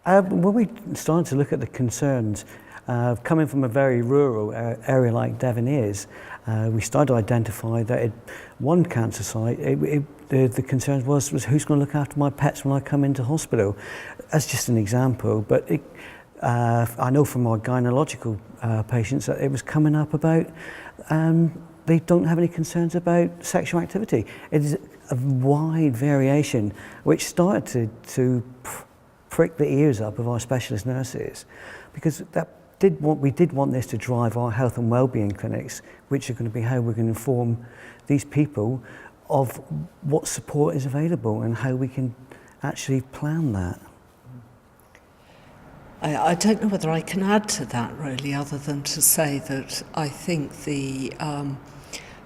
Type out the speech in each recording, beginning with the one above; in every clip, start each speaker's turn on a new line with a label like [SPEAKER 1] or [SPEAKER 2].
[SPEAKER 1] When we started to look at the concerns, coming from a very rural area like Devon is, we started to identify that one cancer site, the concern was who's going to look after my pets when I come into hospital. That's just an example, but I know from my gynecological patients that it was coming up about they don't have any concerns about sexual activity. It is a wide variation which started to prick the ears up of our specialist nurses, because we did want this to drive our health and wellbeing clinics, which are going to be how we're going to inform these people of what support is available and how we can actually plan that.
[SPEAKER 2] I don't know whether I can add to that really, other than to say that I think the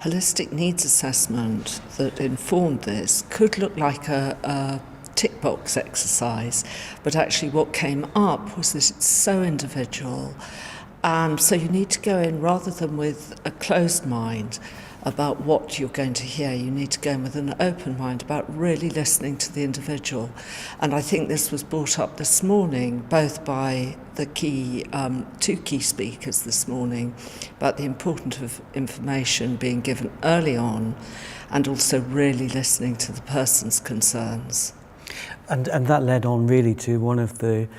[SPEAKER 2] holistic needs assessment that informed this could look like a tick box exercise, but actually what came up was that it's so individual, and so you need to go in rather than with a closed mind about what you're going to hear. You need to go in with an open mind about really listening to the individual. And I think this was brought up this morning, both by the two key speakers this morning, about the importance of information being given early on and also really listening to the person's concerns.
[SPEAKER 1] And that led on really to one of the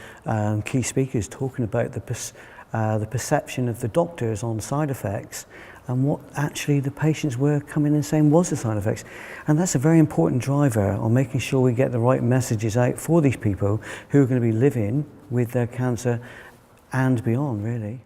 [SPEAKER 1] key speakers talking about the perception of the doctors on side effects and what actually the patients were coming in saying was the side effects. And that's a very important driver on making sure we get the right messages out for these people who are going to be living with their cancer and beyond, really.